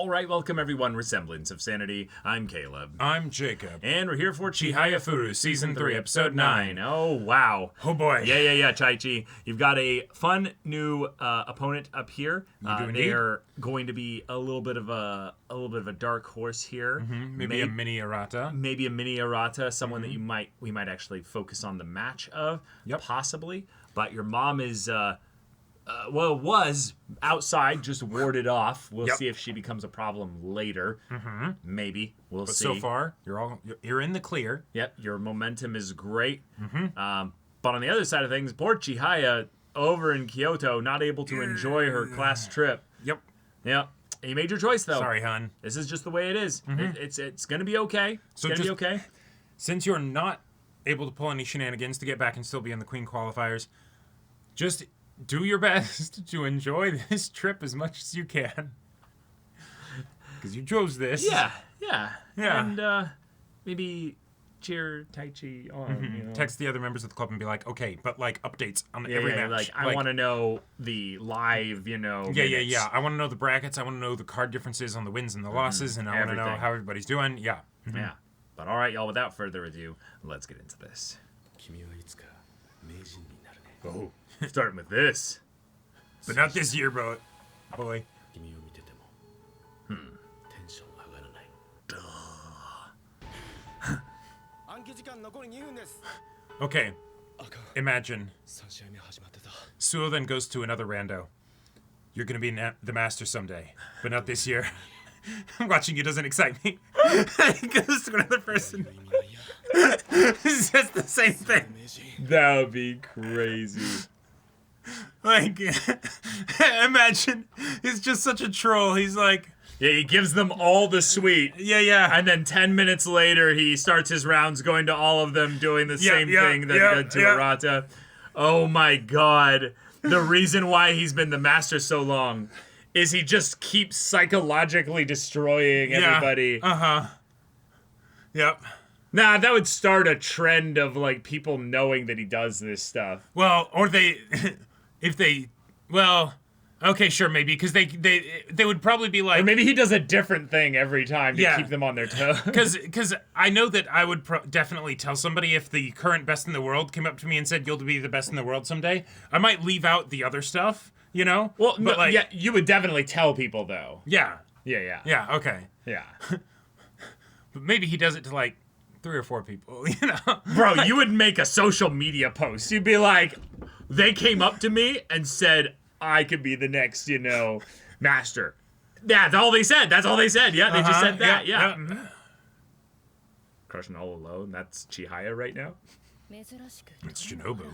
All right, welcome everyone. Semblance of Sanity. I'm Caleb. I'm Jacob. And we're here for Chihayafuru, Season 3, Episode 9. Oh, wow. Oh, boy. Yeah, Taichi. You've got a fun new opponent up here. They're going to be a little bit of a dark horse here. Mm-hmm. Maybe a mini Harada. Maybe a mini Harada, someone that we might actually focus on the match of, possibly. But your mom is... was outside, just warded off. We'll see if she becomes a problem later. Mm-hmm. Maybe. We'll see. But so far, you're in the clear. Yep, your momentum is great. Mm-hmm. But on the other side of things, poor Chihaya over in Kyoto, not able to enjoy her class trip. Yep. Yeah. You made your choice, though. Sorry, hon. This is just the way it is. Mm-hmm. It's going to be okay. It's going to be okay. Since you're not able to pull any shenanigans to get back and still be in the Queen qualifiers, just... do your best to enjoy this trip as much as you can. Because you chose this. Yeah. And maybe cheer Taichi on. Mm-hmm. You know? Text the other members of the club and be like, okay, but like updates on every match. Like, I want to know the live, minutes. Yeah. I want to know the brackets. I want to know the card differences on the wins and the losses. And I want to know how everybody's doing. Yeah. Mm-hmm. Yeah. But all right, y'all, without further ado, let's get into this. Oh, starting with this. But not this year, boy. Okay. Imagine. Suo then goes to another rando. You're gonna be the master someday, but not this year. Watching you doesn't excite me. He goes to another person. It's just the same thing. That would be crazy. Like, imagine, he's just such a troll. He's like... yeah, he gives them all the sweet. Yeah. And then 10 minutes later, he starts his rounds going to all of them doing the same thing that he did to Harada. Oh my god. The reason why he's been the master so long is he just keeps psychologically destroying everybody. Yep. Nah, that would start a trend of, like, people knowing that he does this stuff. Well, or they... okay, sure, maybe, because they would probably be like... or maybe he does a different thing every time to keep them on their toes. Because I know that I would definitely tell somebody if the current best in the world came up to me and said, you'll be the best in the world someday. I might leave out the other stuff, you know? Well, but no, yeah, you would definitely tell people, though. Yeah. Yeah, okay. Yeah. But maybe he does it to, like, 3 or 4 people, you know? Bro, you would make a social media post. You'd be like, they came up to me and said I could be the next, master. Yeah, that's all they said. Yeah, they just said that. Yeah. Crushing all alone. That's Chihaya right now. It's Shinobu.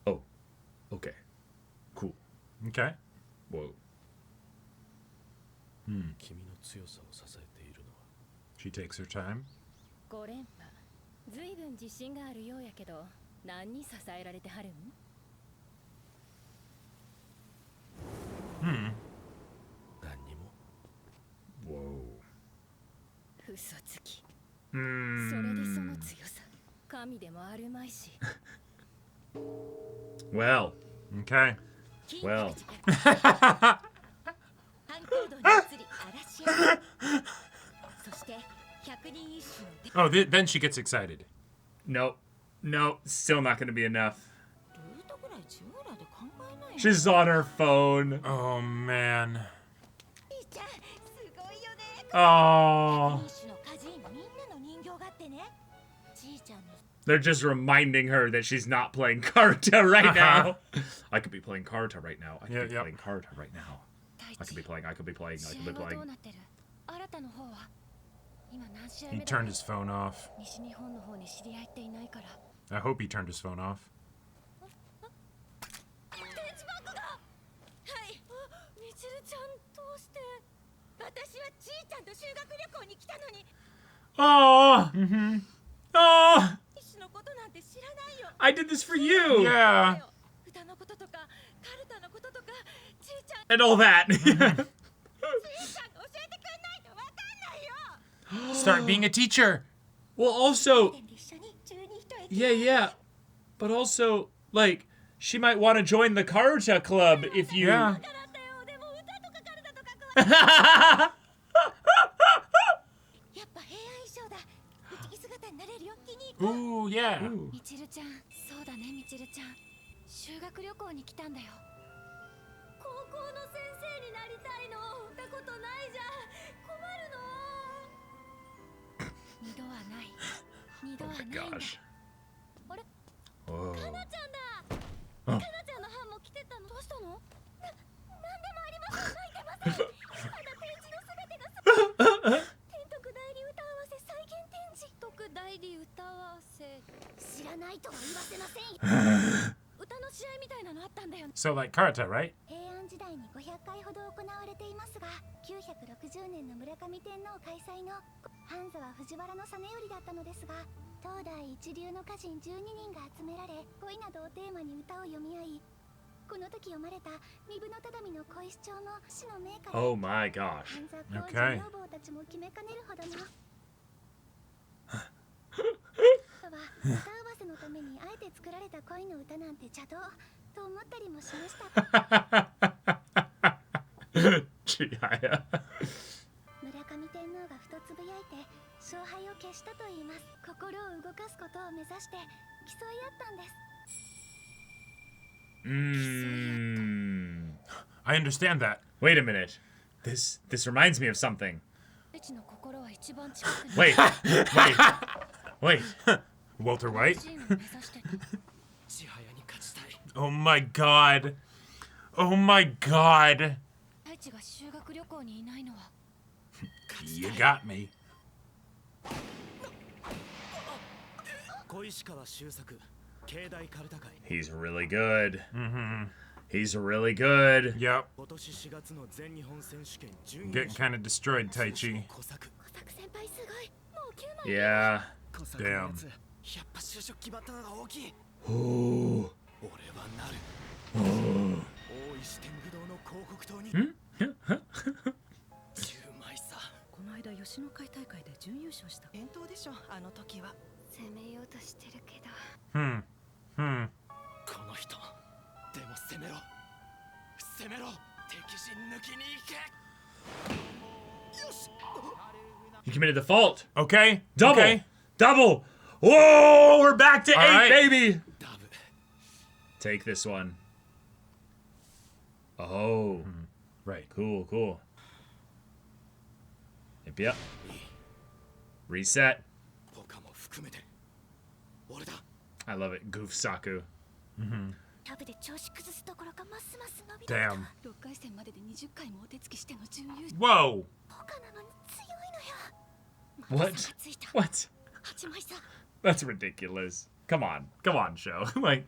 Oh, okay. Cool. Okay. Whoa. She takes her time. Whoa. Well. Okay. Well. Oh, then she gets excited. Nope, still not going to be enough. She's on her phone. Oh, man. Oh. They're just reminding her that she's not playing Karuta right now. I could be playing Karuta right now. I could be playing Karuta right now. I could be playing. He turned his phone off. I hope he turned his phone off. Oh. Oh. I did this for you. Yeah. And all that. Start being a teacher. Well, also, Yeah. But also, like, she might want to join the Karuta club if you... Yeah. Ooh, yeah. Ooh. みちるちゃん、そうだね、みちるちゃん。修学旅行に来たんだよ。高校の先生になりたいの。ったことないじゃん。困るの。二度はない。二度はないんだ。あれ？かなちゃんだ。かなちゃんの班も来てたの。どうしたの？なんでもありません。泣いてません。まだページのすべてが天徳代理歌合わせ再現展示。徳代理歌合わせ。知らないとは言わせませんよ。歌の試合みたいなのあったんだよ。 So like Karuta, right? 平安時代に500回ほど行われていますが、960年の村上天皇開催のハンザは藤原の実頼だったのですが、当代一流の歌人12人が集められ、恋などをテーマに歌を読み合い、この時読まれた身分のただみの恋主張も死の名歌で、 Oh my gosh. ハンザ工事女房たちも決めかねるほどのは歌合わせのためにあえて作られた恋の歌なんて邪道と思ったりもしました。 Chihaya. 村上天皇がふとつぶやいて勝敗を決したと言います。心を動かすことを目指して競い合ったんです。I understand that. Wait a minute. This reminds me of something. ちの心は一番近くに Wait. Walter White? チームを目指してた。 Oh my god. Oh my god. 太一が修学旅行にいないのは You got me. 小石川修作境内カルタ会 He's really good. Mm-hmm. He's really good. Yep. 今年4月の全日本選手権準優 Getting 勝 kind of destroyed, Taichi. 小作小作先輩すごい。もう9枚 Yeah. 小作のやつ Damn. やっぱ就職決まったのが大きい Ooh. 俺はなる Oh. 大石天狗堂の広告塔に10枚さこの間吉野会大会で準優勝した伝統でしょあの時は攻めようとしてるけど Hmm. この人でも攻めろ敵陣抜きに行けよし You committed the fault. Okay. Double. Okay. Double. Whoa, we're back to 8, right. baby. ダブ Take this one. Oh. Right. Cool. Yep. Reset. 他も含めて俺だ I love it. Goof Saku. タブで調子崩すところがますます伸びてきた。 Damn. 6回戦までで20回もお手つきしての準優勝 Whoa. 他なのに強いのよ。 What? また差がついた What? 8枚差 That's ridiculous. Come on, show. Like,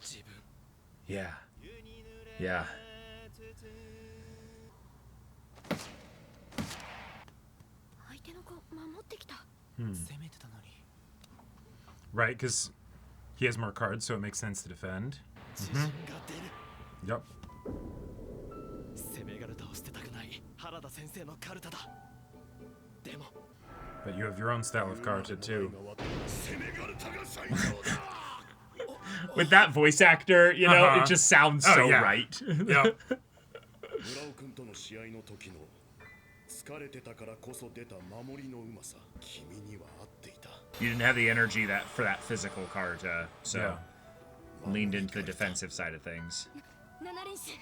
自分 yeah. 相手の子守ってきた。 攻めてたのに Right, because he has more cards, so it makes sense to defend. 自信が出る Yep. 攻めガルタを捨てたくない原田先生のカルタだでも But you have your own style of Karuta too. 攻めガルタが最強だ With that voice actor, you know, Uh-huh. it just sounds Oh, so yeah. right. Yep. 村尾君との試合の時の疲れてたからこそ出た守りのうまさ君には合っていた You didn't have the energy for that physical Karuta, so Yeah. leaned into the defensive side of things. 7連勝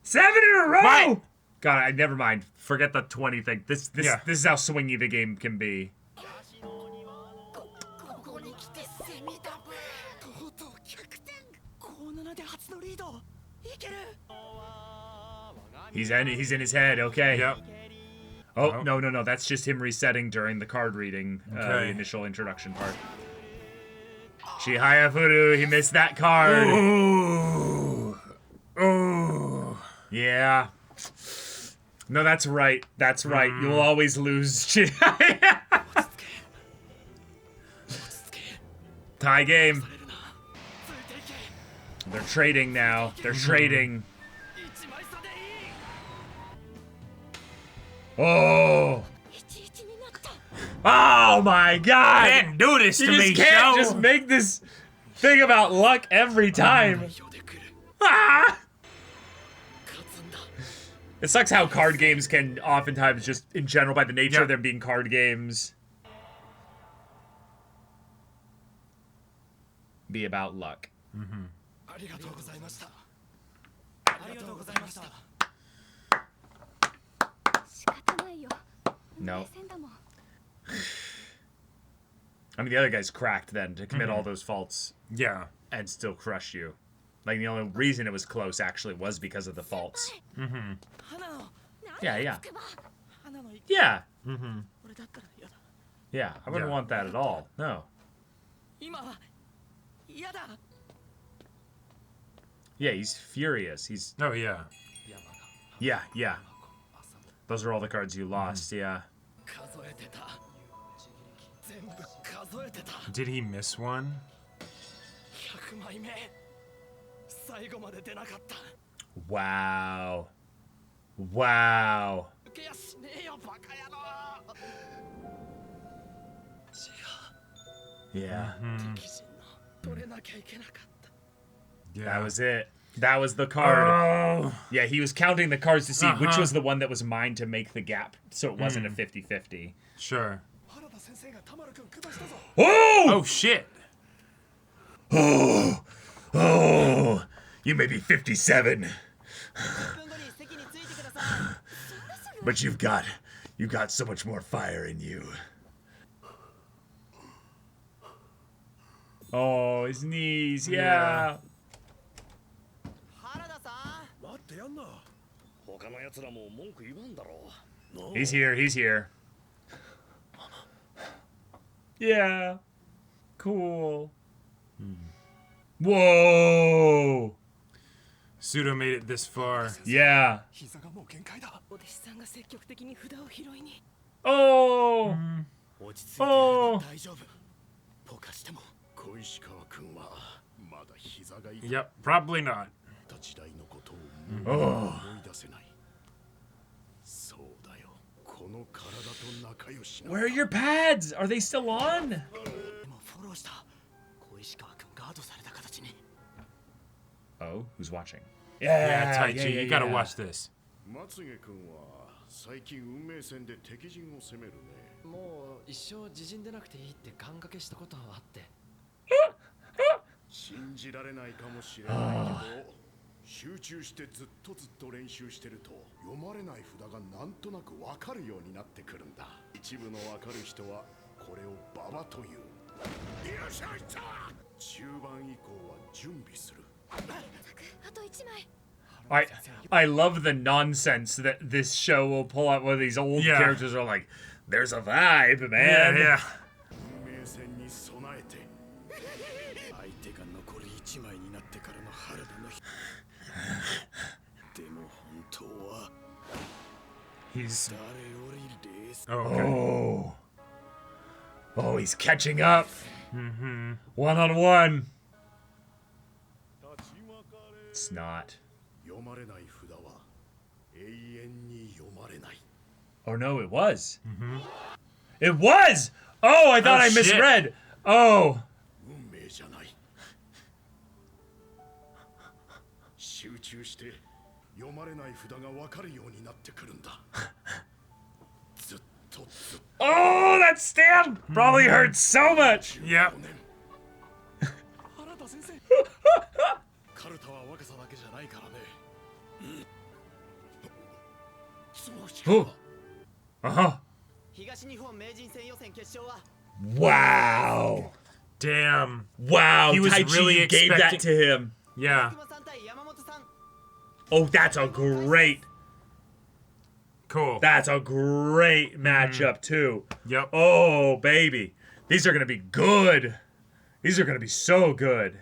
7 in a row! Mike! God, never mind. Forget the 20 thing. This Yeah. is how swingy the game can be. ここに来て攻めたぶとうとう逆転高7で初のリードいける He's in his head, okay. Yep. Oh, Oh. no. That's just him resetting during the card reading, the Okay. initial introduction part. Chihayafuru, he missed that card. Ooh. Yeah. No, that's right. That's right. You'll always lose. Chihaya. Tie game. They're trading now. They're trading. 1枚差でいい Oh. 1-1になった。Oh my god! Can't do this to You me, just can't show. just make this thing about luck every time. Ah! It sucks how card games can oftentimes just, in general, by the nature of them being card games, be about luck. No. I mean, the other guy's cracked then to commit all those faults Yeah. and still crush you. Like, the only reason it was close, actually, was because of the faults. Yeah, yeah. Yeah. Yeah, I wouldn't want that at all. No. Yeah, he's furious. He's... Oh, yeah. Yeah, yeah. Those are all the cards you lost, yeah. Did he miss one? Wow. Wow. Yeah. Yeah. That was it. That was the card. Oh. Yeah, he was counting the cards to see which was the one that was mine to make the gap, so it wasn't a 50-50. Sure. Oh! Oh, shit. Oh! Oh! You may be 57. But you've got so much more fire in you. Oh, his knees, yeah. He's here, he's here. Yeah. Cool. Whoa! Pseudo made it this far. Yeah. Oh! Oh! Yep, probably not. Oh. Where are your pads? Are they still on? Oh, who's watching? Yeah, Taichi, you gotta watch this. 最近運命線で敵陣を攻めるね。もう一生自陣でなくていいって願掛けしたことはあって。信じられないかもしれないけど、集中してずっと練習してると読まれない札がなんとなくわかるようになってくるんだ。一部のわかる人はこれを馬場という。よっしゃいった。中盤以降は準備する。あと1枚。 I love the nonsense that this show will pull out. Where these old characters are like, "There's a vibe, man." Yeah. 運命線に備えて。相手が残り1枚になってからの原田の日。でも本当は。He's. 誰よりレース。 Oh. Oh, he's catching up. One on one. It's not. 読まれない札は永遠に読まれない。 Oh no, it was. It was. Oh, I thought I misread. Oh. 運命じゃない。集中して読まれない札がわかるようになってくるんだ。ずっと。 Oh, that stab probably hurt so much. Yep. 原田先生。カルタは若さだけじゃないからね。Oh. Uh-huh. Wow. Damn. Wow. He was Taichi really gave that to him. Yeah. Oh, that's a great. Cool. That's a great matchup too. Yep. Oh, baby. These are going to be good. These are going to be so good.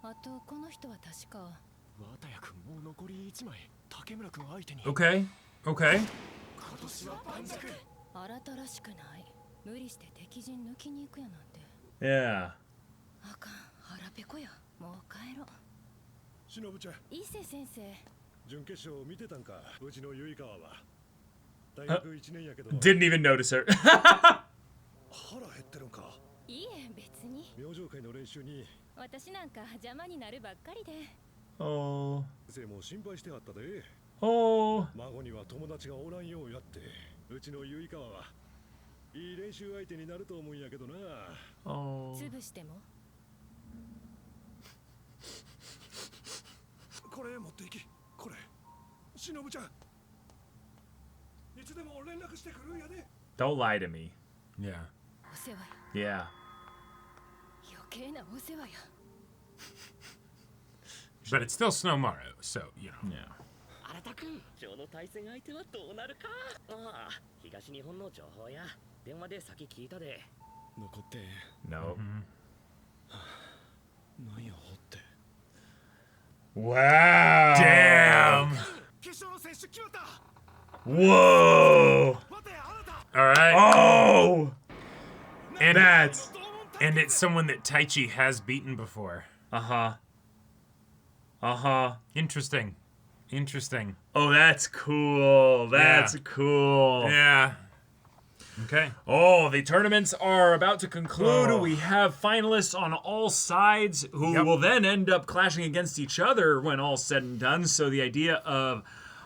あとこの人は確か。綿谷君もう残り1枚。竹村君相手に。Okay. Okay. 今年は盤石。新たらしくない。無理して敵陣抜きに行くやなんて。Yeah. あかん、腹ペコや。もう帰ろう。忍ちゃん。伊勢先生。Didn't even notice her. 腹減ってるんか。いいえ別に明星会の練習に私なんか邪魔になるばっかりで Oh. 先生も心配してはったで。 Oh. 孫には友達がおらんようやって、うちの結川はいい練習相手になると思うんやけどな。 Oh. 潰してもこれ持っていき。これしのぶちゃんいつでも連絡してくるんやで。 Don't lie to me. Yeah. お世話や Yeah. 余計なお世話や But it's still Snowmaru, so, you know. Yeah. 新田君今日の対戦相手はどうなるか。ああ東日本の情報や電話で先聞いたで。残って No. なんやほって。 Wow. Damn. 決勝の選手決まった。 Whoa. 待てあなた。 All right. Oh. And That's. and it's someone that Taichi has beaten before. Uh huh. Interesting. Interesting. Oh, that's cool. That's Yeah. cool. Yeah. Okay. Oh, the tournaments are about to conclude. Oh. We have finalists on all sides who Yep. will then end up clashing against each other when all's said and done. So the idea of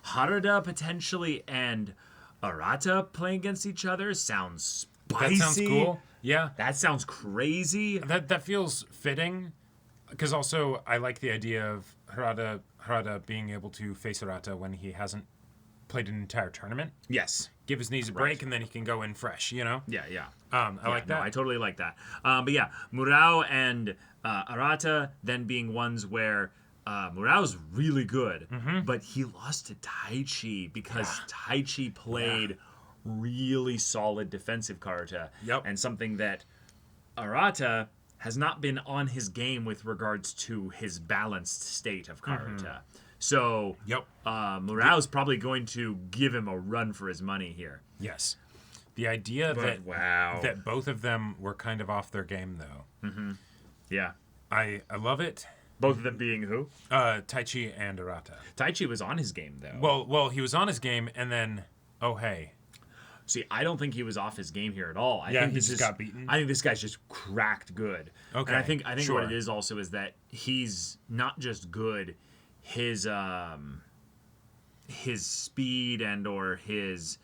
Harada potentially and Arata playing against each other sounds spicy. That sounds cool. Yeah. That sounds crazy. That feels fitting, because also I like the idea of Harada being able to face Arata when he hasn't played an entire tournament. Yes. Give his knees a break, and then he can go in fresh. You know. Yeah, yeah. I like that. No, I totally like that. But yeah, Murao and Arata then being ones where Murao's really good, but he lost to Taichi because Taichi played really solid defensive Karuta. Yep. And something that Arata has not been on his game with regards to his balanced state of Karuta. So Yep. Murao's probably going to give him a run for his money here. Yes. The idea that wow. that both of them were kind of off their game, though. Yeah. I love it. Both of them being who? Taichi and Arata. Taichi was on his game, though. Well, he was on his game, and then, oh hey, See, I don't think he was off his game here at all. I Yeah, think he this just is, got beaten? I think this guy's just cracked good. Okay, And I think sure. what it is also is that he's not just good. His speed and or his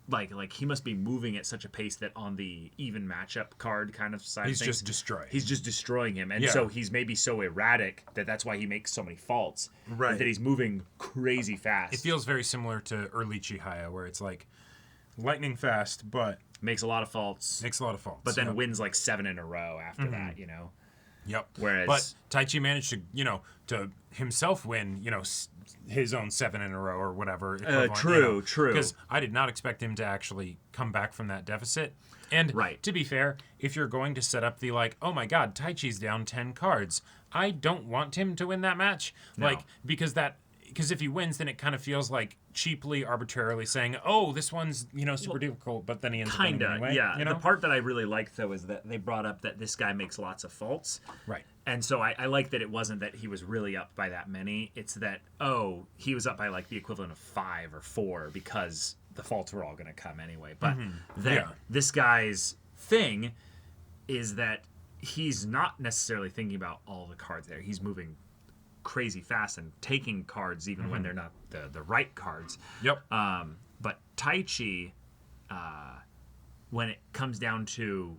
like he must be moving at such a pace that on the even matchup card kind of side he's of things, just destroyed. he's just destroying him, and Yeah. so he's maybe so erratic that's why he makes so many faults. Right. That he's moving crazy fast. It feels very similar to early Chihaya, where it's like lightning fast, but makes a lot of faults, makes a lot of faults. but then Yep. wins like 7 in a row after that. You know. Yep. Whereas- but Taichi managed to, to himself win, his own 7 in a row or whatever. True. Because I did not expect him to actually come back from that deficit. And Right. to be fair, if you're going to set up the oh my God, Taichi's down 10 cards, I don't want him to win that match. No. Because if he wins, then it kind of feels like cheaply, arbitrarily saying, oh, this one's, super difficult, but then he ends up winning Kinda, anyway. yeah. You know? The part that I really liked though is that they brought up that this guy makes lots of faults. Right. And so I like that it wasn't that he was really up by that many. It's that, he was up by like the equivalent of 5 or 4 because the faults were all going to come anyway. But that Yeah. this guy's thing is that he's not necessarily thinking about all the cards there. He's moving crazy fast and taking cards even when they're not the right cards. Yep. But Taichi, when it comes down to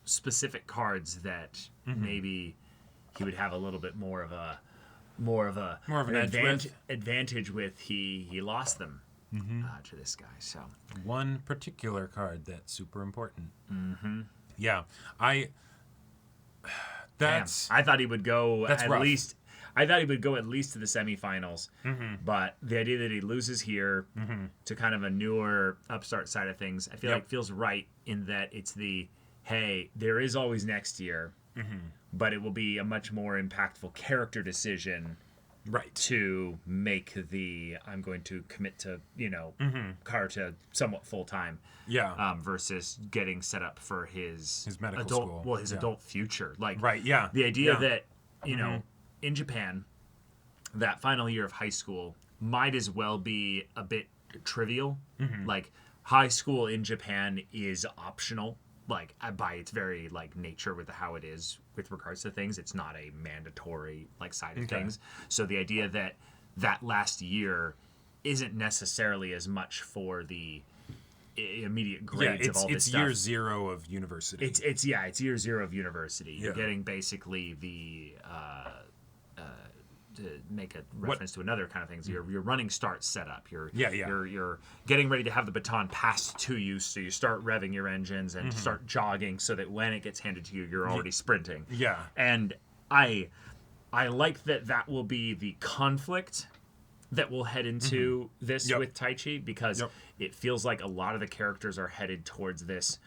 specific cards that maybe he would have a little bit more of an edge with. advantage with, he lost them to this guy. So One particular card that's super important. Yeah. That's I thought he would go That's at rough. least. I thought he would go at least to the semifinals, but the idea that he loses here to kind of a newer upstart side of things, I feel like feels right in that it's hey, there is always next year, but it will be a much more impactful character decision right. to make I'm going to commit to, Karuta somewhat full time. Yeah. Versus getting set up for his medical adult, school. well, his Yeah. adult future. Like, Right, yeah. the idea Yeah. that, in Japan, that final year of high school might as well be a bit trivial. Like, high school in Japan is optional. Like, by its very, like, nature with how it is with regards to things. It's not a mandatory, like, side of things. So the idea that that last year isn't necessarily as much for the immediate grades of all this stuff. It's year zero of university. It's year zero of university. You're getting basically the to make a reference to another kind of things. Your running start setup. You're getting ready to have the baton passed to you, so you start revving your engines and start jogging, so that when it gets handed to you, you're already sprinting. Yeah. And I like that will be the conflict that we'll head into this with Taichi, because it feels like a lot of the characters are headed towards this.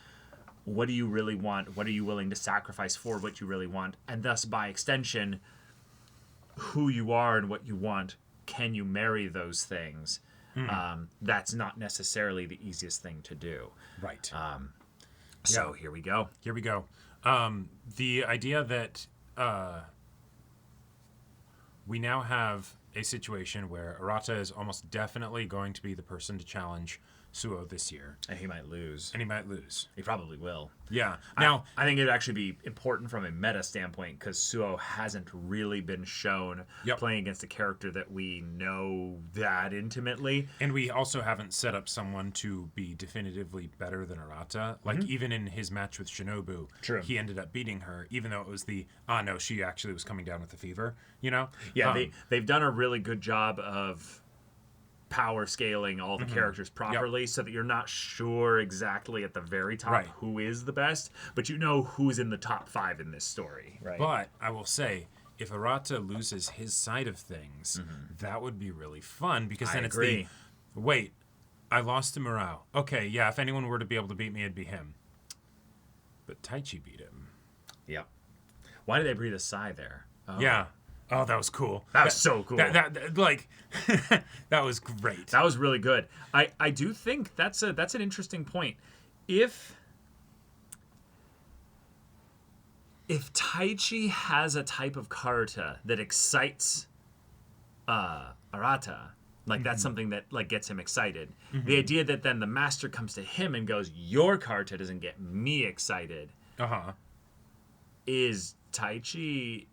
What do you really want? What are you willing to sacrifice for what you really want? And thus, by extension, who you are and what you want, can you marry those things? That's not necessarily the easiest thing to do. Right. So here we go. Here we go. The idea that we now have a situation where Arata is almost definitely going to be the person to challenge Suo this year. And he might lose. He probably will. Yeah. Now, I think it'd actually be important from a meta standpoint, because Suo hasn't really been shown playing against a character that we know that intimately. And we also haven't set up someone to be definitively better than Arata. Like, even in his match with Shinobu, he ended up beating her, even though it was no, she actually was coming down with the fever, you know? Yeah, they've done a really good job of power scaling all the characters properly, so that you're not sure exactly at the very top who is the best, but you know who's in the top 5 in this story, right? But I will say, if Arata loses his side of things, that would be really fun, because then wait, I lost to Murao. Okay, yeah, if anyone were to be able to beat me, it'd be him. But Taichi beat him. Yep. Why did they breathe a sigh there? Yeah. Oh, that was cool. That was so cool. That like, that was great. That was really good. I do think that's an interesting point. If Taichi has a type of Karuta that excites Arata, like that's something that like gets him excited. The idea that then the master comes to him and goes, "Your Karuta doesn't get me excited," is Taichi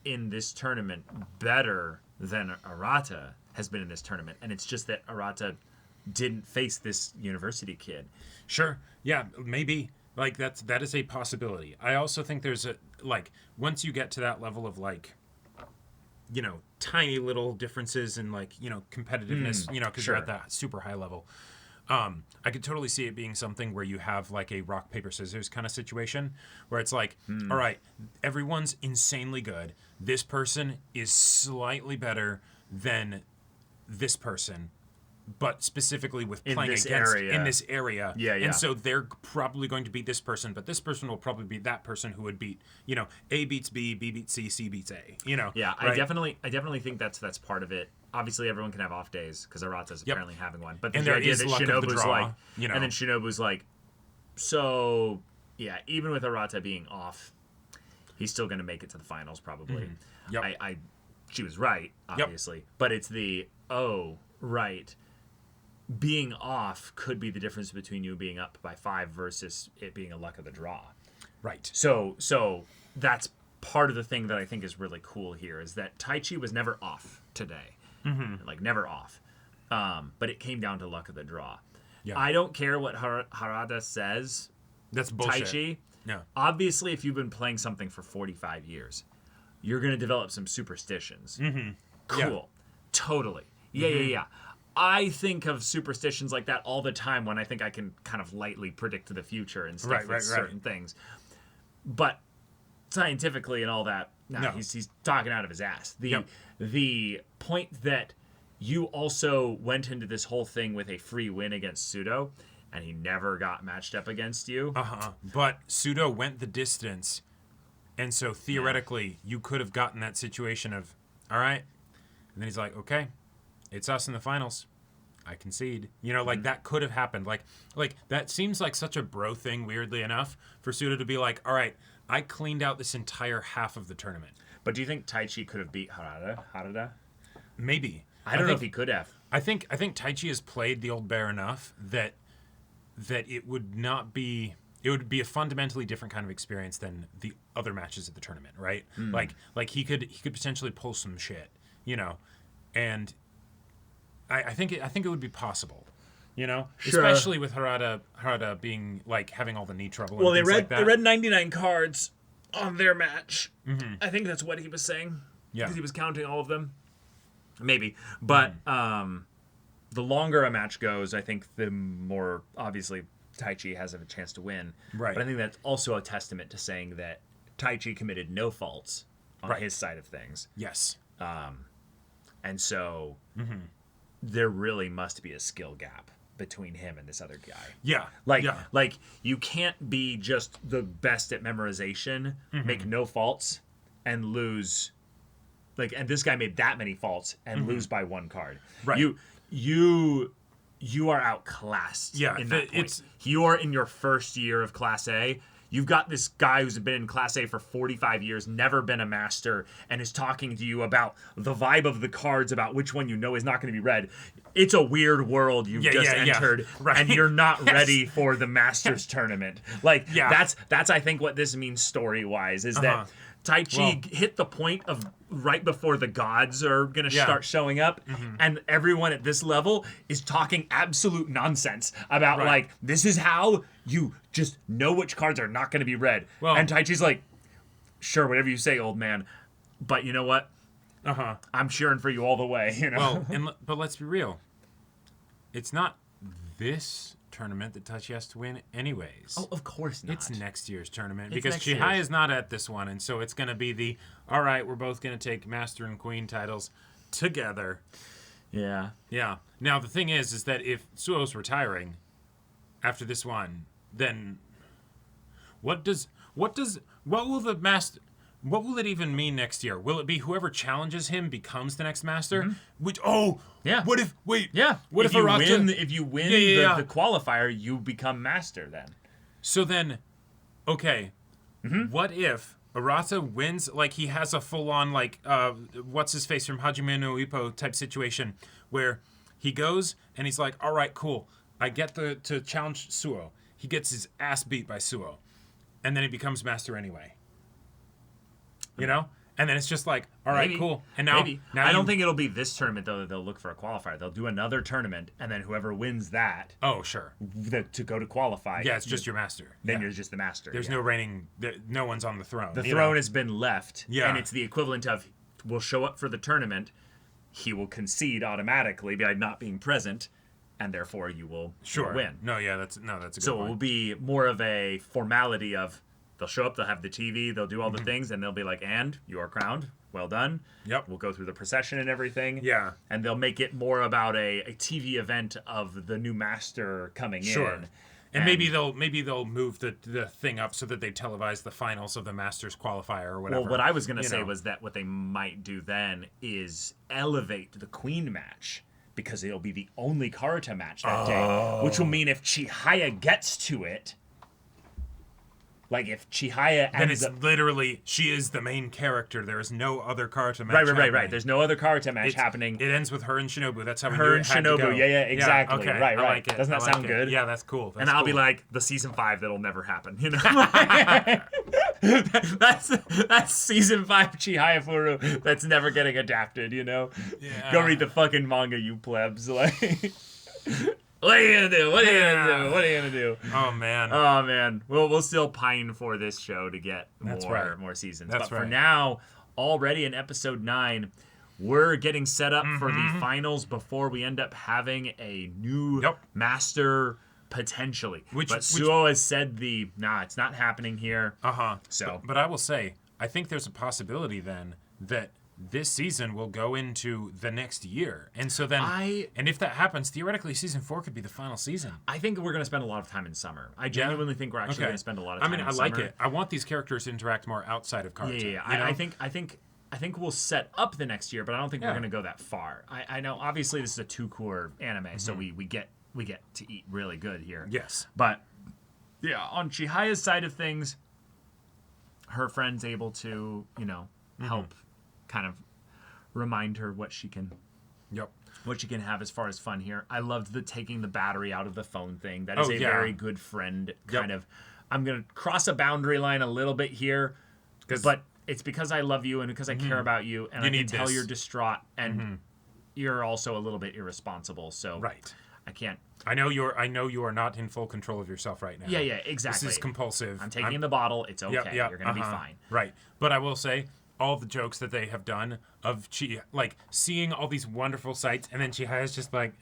in this tournament better than Arata has been in this tournament? And it's just that Arata didn't face this university kid. Sure. Yeah, maybe. Like, that is a possibility. I also think there's a, like, once you get to that level of, like, you know, tiny little differences in, like, you know, competitiveness, you know, because you're at that super high level. I could totally see it being something where you have like a rock, paper, scissors kind of situation where it's like, all right, everyone's insanely good. This person is slightly better than this person, but specifically with playing against in this area. Yeah. And so they're probably going to beat this person, but this person will probably beat that person who would beat, you know, A beats B, B beats C, C beats A, you know. Yeah, right? I definitely think that's part of it. Obviously, everyone can have off days because Arata's apparently having one. But and the there idea is that luck of the Shinobu's draw, like, you know. and then Shinobu's like, so yeah, even with Arata being off, he's still going to make it to the finals probably. She was right, obviously, but it's right. Being off could be the difference between you being up by 5 versus it being a luck of the draw. Right. So that's part of the thing that I think is really cool here is that Taichi was never off today. Like, never off. But it came down to luck of the draw. Yeah. I don't care what Harada says. That's bullshit. Taichi. No. Obviously, if you've been playing something for 45 years, you're going to develop some superstitions. Cool. Totally. Yeah. I think of superstitions like that all the time when I think I can kind of lightly predict the future and stuff with certain things. But scientifically and all that, he's talking out of his ass. The point that you also went into this whole thing with a free win against Pseudo, and he never got matched up against you. But Pseudo went the distance, and so theoretically, you could have gotten that situation of, all right, and then he's like, okay, it's us in the finals. I concede. You know, like, that could have happened. Like that seems like such a bro thing, weirdly enough, for Pseudo to be like, all right, I cleaned out this entire half of the tournament. But do you think Taichi could have beat Harada? Maybe. I don't know if he could have. I think Taichi has played the old bear enough that it would not be. It would be a fundamentally different kind of experience than the other matches at the tournament, right? Like he could potentially pull some shit, you know, and I think it would be possible, you know, especially with Harada being like having all the knee trouble. Well, and they they read 99 cards on their match. I think that's what he was saying. Yeah, because he was counting all of them. Maybe, but the longer a match goes, I think the more obviously Taichi has a chance to win. Right. But I think that's also a testament to saying that Taichi committed no faults on his side of things. Yes. And so there really must be a skill gap between him and this other guy. Yeah. Like you can't be just the best at memorization, make no faults, and lose. Like, and this guy made that many faults and lose by one card. Right. You are outclassed. Yeah, in that point. You're in your first year of Class A. You've got this guy who's been in Class A for 45 years, never been a master, and is talking to you about the vibe of the cards, about which one you know is not going to be read. It's a weird world you've just entered, right. and you're not ready for the Masters tournament. Like, that's I think what this means story-wise, is that Taichi hit the point of right before the gods are going to start showing up, and everyone at this level is talking absolute nonsense about, like, this is how you just know which cards are not going to be read. Well, and Taichi's like, sure, whatever you say, old man, but you know what? I'm cheering for you all the way, you know? Well, but let's be real. It's not this tournament that Taichi has to win anyways. Oh, of course not. It's next year's tournament because Chihaya is not at this one, and so it's going to be all right, we're both going to take Master and Queen titles together. Yeah. Yeah. Now, the thing is that if Suo's retiring after this one, then what will it even mean next year? Will it be whoever challenges him becomes the next master? What if Harada... If you win the qualifier, you become master then. So then, okay, what if Arata wins, like he has a full-on, like, what's-his-face from Hajime no Ippo type situation, where he goes and he's like, all right, cool, I get to challenge Suo. He gets his ass beat by Suo, and then he becomes master anyway. You know? And then it's just like, all right, cool. And now I don't think it'll be this tournament, though, that they'll look for a qualifier. They'll do another tournament, and then whoever wins that... Oh, sure. To go to qualify... Yeah, it's just your master. Then you're just the master. There's no reigning... No one's on the throne. The throne has been left, and it's the equivalent of, we'll show up for the tournament, he will concede automatically by not being present, and therefore you will win. No, yeah, that's a good point. So it will be more of a formality of... They'll show up, they'll have the TV, they'll do all the things, and they'll be like, and you are crowned. Well done. Yep. We'll go through the procession and everything. Yeah. And they'll make it more about a TV event of the new master coming in. And maybe they'll move the thing up so that they televise the finals of the Masters qualifier or whatever. Well, what I was going to say was that what they might do then is elevate the Queen match, because it'll be the only Karuta match that day, which will mean if Chihaya gets to it, like if Chihaya ends up... literally, she is the main character. There is no other Karuta match Right. There's no other Karuta match happening. It ends with her and Shinobu. That's how we her knew and it had to go. Shinobu. Yeah, exactly. Okay, Right. I like it. Doesn't that sound good? Yeah, that's cool. And I'll be like, the season 5 that'll never happen, you know? that's season 5 Chihayafuru that's never getting adapted, you know? Yeah. Go read the fucking manga, you plebs. Like... What are you gonna do? What are you gonna do? Oh man. Oh man. We'll still pine for this show to get more seasons. But for now, already in episode 9, we're getting set up for the finals before we end up having a new master potentially. But Suo has said it's not happening here. So but I will say, I think there's a possibility then that this season will go into the next year. And so then, and if that happens, theoretically, season 4 could be the final season. I think we're going to spend a lot of time in summer. I genuinely think we're actually going to spend a lot of time in summer. I like it. I want these characters to interact more outside of Karuta. Yeah. I think we'll set up the next year, but I don't think we're going to go that far. I know, obviously, this is a 2-core anime, so we get to eat really good here. Yes. But, yeah, on Chihaya's side of things, her friend's able to, help kind of remind her what she can Yep. what you can have as far as fun here. I loved the taking the battery out of the phone thing. That is a yeah. very good friend kind of. I'm going to cross a boundary line a little bit here, but it's because I love you and because I care about you, and I can tell you're distraught, and you're also a little bit irresponsible. So Right. I can't. I know you are not in full control of yourself right now. Yeah, exactly. This is compulsive. I'm taking the bottle. It's okay. Yep, You're going to be fine. Right. But I will say, all the jokes that they have done of like seeing all these wonderful sights, and then Chihaya's just like,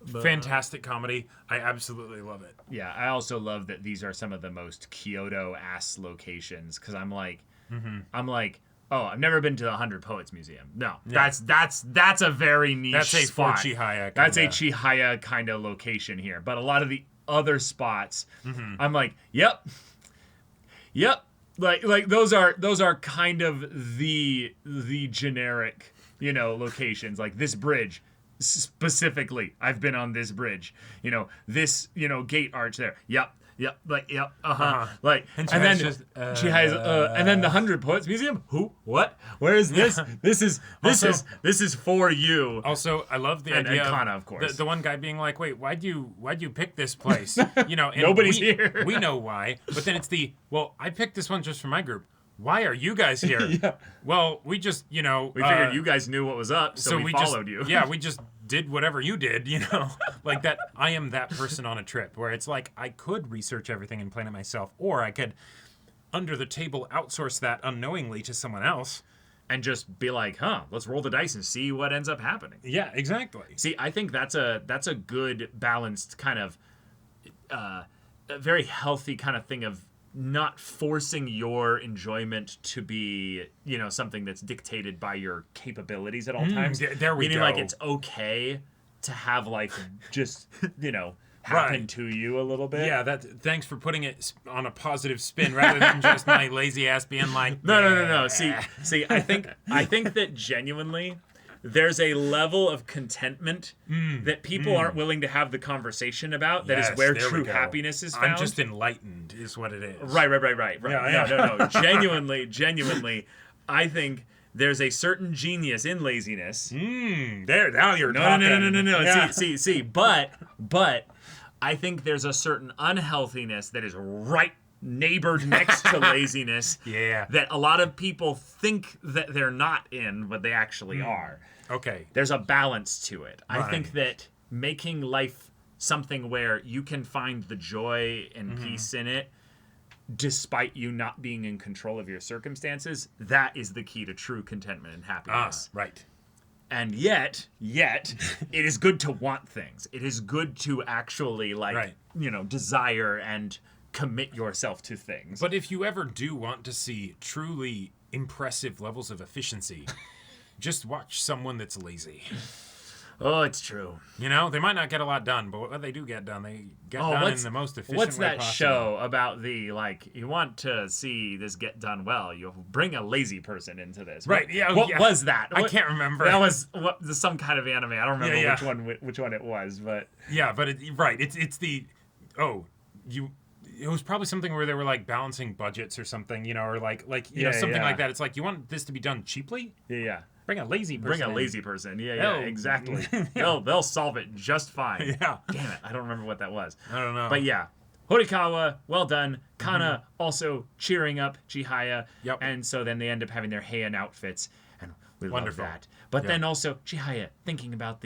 fantastic comedy. I absolutely love it. Yeah, I also love that these are some of the most Kyoto-ass locations, because I'm like, oh, I've never been to the 100 Poets Museum. No, that's a very niche That's a spot. for Chihaya. That's a Chihaya kind of location here. But a lot of the other spots, I'm like, yep. Like those are kind of the generic, locations. Like this bridge specifically, I've been on this bridge. This, gate arch there. Yep. Like, like, and then Chihaya's, and then the 100 Poets Museum. Who? What? Where is this? This is for you. Also, I love the idea. And Kana, of course. The one guy being like, "Wait, why'd you pick this place?" And Nobody's here. We know why, but then it's I picked this one just for my group. Why are you guys here? Well, we just, we figured you guys knew what was up, so we followed you. Yeah, we just did whatever you did, like that. I am that person on a trip where it's like I could research everything and plan it myself, or I could under the table outsource that unknowingly to someone else and just be like, let's roll the dice and see what ends up happening. Yeah, exactly. See, I think that's a good balanced kind of a very healthy kind of thing of not forcing your enjoyment to be, something that's dictated by your capabilities at all times. There we Meaning, go. like, it's okay to have life just, happen to you a little bit. Yeah, thanks for putting it on a positive spin rather than just my lazy ass being like, No. See, I think that genuinely there's a level of contentment that people aren't willing to have the conversation about. That is where true happiness is found. I'm just enlightened, is what it is. Right. Yeah. No. Genuinely, I think there's a certain genius in laziness. There, now you're talking. No. Yeah. See. But I think there's a certain unhealthiness that is right neighbored next to laziness. Yeah. That a lot of people think that they're not in, but they actually are. Okay. There's a balance to it. Right. I think that making life something where you can find the joy and peace in it, despite you not being in control of your circumstances, that is the key to true contentment and happiness. Right. And yet, it is good to want things. It is good to actually, desire and commit yourself to things. But if you ever do want to see truly impressive levels of efficiency, just watch someone that's lazy. Oh, it's true. They might not get a lot done, but what they do get done, they get done in the most efficient way possible. What's that show about you want to see this get done well, you bring a lazy person into this. Right, What was that? I can't remember. That was some kind of anime. I don't remember which one it was, but... Yeah, but it's the... Oh, it was probably something where they were like balancing budgets or something, or something like that. It's like, you want this to be done cheaply? Yeah. Bring a lazy person. Yeah, exactly. They'll solve it just fine. Yeah. Damn it, I don't remember what that was. I don't know. But yeah, Horikawa, well done. Kana also cheering up Chihaya. Yep. And so then they end up having their Heian outfits, and we Wonderful. love that. But then also Chihaya thinking about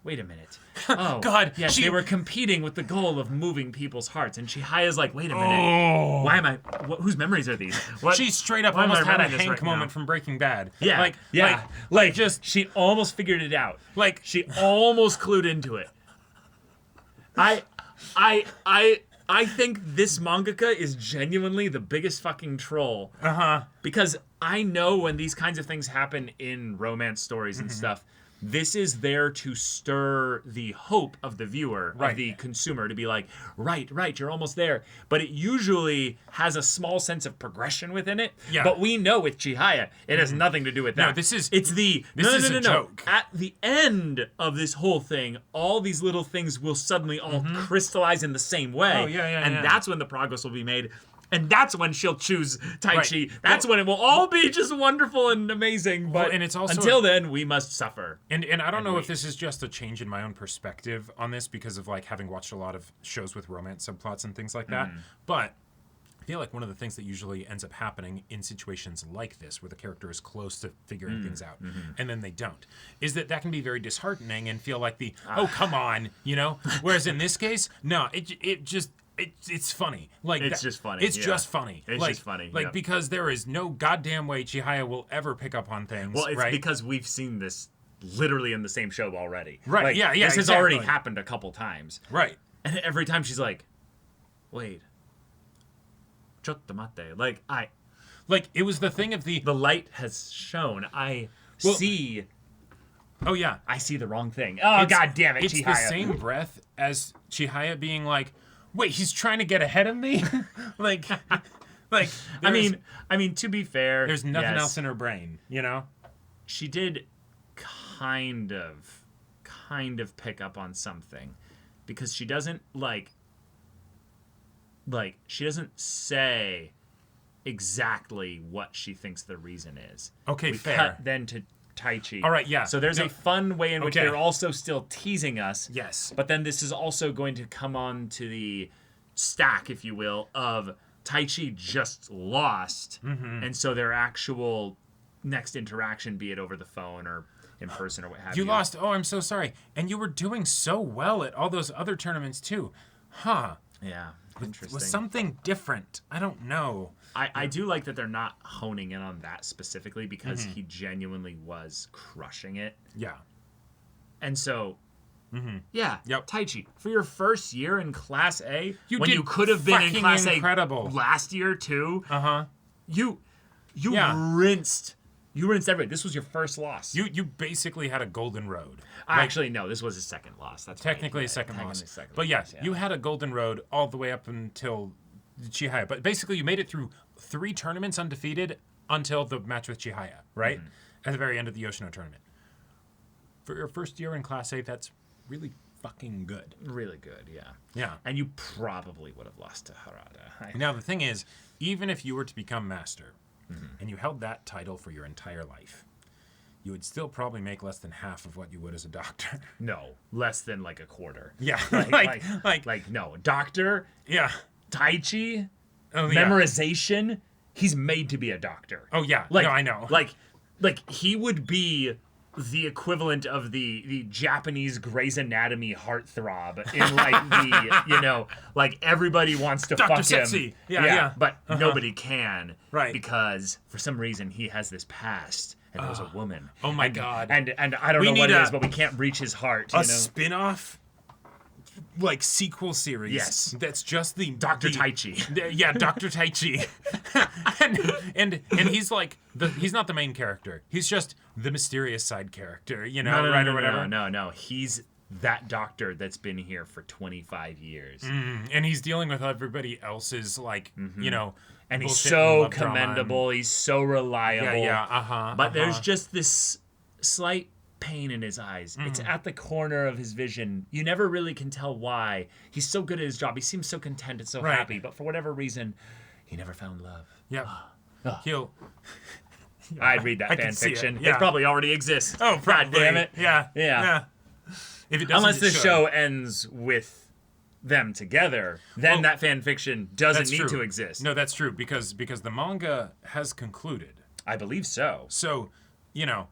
wait a minute. Oh, God. yes, they were competing with the goal of moving people's hearts. And Chihaya's like, wait a minute. Why am I... whose memories are these? She straight up why am I almost had a remembering this Hank right moment now? from Breaking Bad. Yeah. She almost figured it out. She almost clued into it. I think this mangaka is genuinely the biggest fucking troll. Because I know when these kinds of things happen in romance stories and stuff, this is there to stir the hope of the viewer, of the consumer, to be like, right, you're almost there. But it usually has a small sense of progression within it. Yeah. But we know with Chihaya, it has nothing to do with that. No, this is No. joke. At the end of this whole thing, all these little things will suddenly all crystallize in the same way. Oh, yeah. And that's when the progress will be made. And that's when she'll choose Taichi. Right. That's when it will all be just wonderful and amazing. But and it's also until then, we must suffer. And I don't know if this is just a change in my own perspective on this because of like having watched a lot of shows with romance subplots and things like that. But I feel like one of the things that usually ends up happening in situations like this, where the character is close to figuring things out and then they don't, is that can be very disheartening and feel like oh, come on, you know? Whereas in this case, no, it's funny. Like it's just funny. It's just funny. It's just funny. Like because there is no goddamn way Chihaya will ever pick up on things. Well, it's right? because we've seen this literally in the same show already. Right. Like, yeah. This has already happened a couple times. Right. And every time she's like, "Wait, chotto mate." Like it was the thing of the light has shone. I see. Oh yeah. I see the wrong thing. Oh, God damn it, It's Chihaya. the same breath as Chihaya being like, wait, he's trying to get ahead of me? like I mean, to be fair, there's nothing yes, else in her brain, you know? She did kind of pick up on something, because she doesn't like she doesn't say exactly what she thinks the reason is. Okay, we fair. cut then to Taichi. All right, yeah. So there's a fun way in which Okay. they're also still teasing us. Yes. But then this is also going to come on to the stack, if you will, of Taichi just lost, and so their actual next interaction, be it over the phone or in person or what have you. You lost. Oh, I'm so sorry. And you were doing so well at all those other tournaments too. Huh. Yeah. Interesting. Was something different. I don't know. I do like that they're not honing in on that specifically, because he genuinely was crushing it. Yeah. And so, yeah, Yep. Taichi, for your first year in Class A, You when did you could have been in fucking Class incredible. A last year too, you Yeah. rinsed everything. This was your first loss. You basically had a golden road. Actually, no, this was his second loss. That's Technically right. a second technically loss. second But loss, yeah, you had a golden road all the way up until Chihaya. But basically you made it through 3 tournaments undefeated until the match with Chihaya, right? At the very end of the Yoshino tournament. For your first year in Class A, that's really fucking good. Really good, yeah. Yeah. And you probably would have lost to Harada. Now the thing is, even if you were to become master, and you held that title for your entire life, you would still probably make less than half of what you would as a doctor. No, less than like a quarter. Yeah. Like no, doctor, Yeah. Taichi, Oh, yeah. memorization, he's made to be a doctor. Oh, yeah. Like, No, I know. Like he would be the equivalent of the Japanese Grey's Anatomy heartthrob in like the, you know, like everybody wants to Dr. fuck Sexy. him. Yeah. But nobody can. Right. Because for some reason he has this past and there was a woman. Oh my God. And I don't We know what need it a- is, but we can't breach his heart. A You know? spin-off like sequel series. Yes. That's just the Dr. Taichi. Yeah, Dr. Taichi. and he's like he's not the main character. He's just the mysterious side character, you know, No, right or whatever. No. He's that doctor that's been here for 25 years. And he's dealing with everybody else's like, you know, And he's bullshit so love drama commendable. He's so reliable. Yeah. But there's just this slight pain in his eyes. It's at the corner of his vision. You never really can tell why. He's so good at his job. He seems so content and so Right. happy. But for whatever reason, he never found love. Yeah. He'll I'd read that I fan can see it, fiction. yeah. It probably already exists. Oh, God probably. damn it. Yeah. Yeah. If it doesn't, Unless it the should. show ends with them together, then Well, that fan fiction doesn't That's need true. to exist. No, that's true because the manga has concluded. I believe so. So, you know,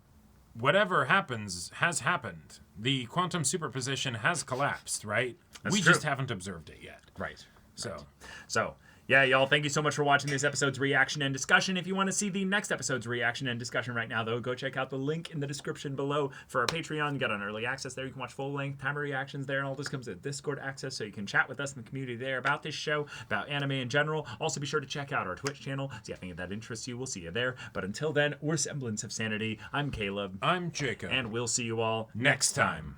whatever happens has happened. The quantum superposition has collapsed, right? We true. just haven't observed it yet. Right. So, Yeah, y'all, thank you so much for watching this episode's reaction and discussion. If you want to see the next episode's reaction and discussion right now, though, go check out the link in the description below for our Patreon. You got an early access there. You can watch full-length timer reactions there, and all this comes with Discord access, so you can chat with us in the community there about this show, about anime in general. Also, be sure to check out our Twitch channel. See if any of that interests you. We'll see you there. But until then, we're Semblance of Sanity. I'm Caleb. I'm Jacob. And we'll see you all next time.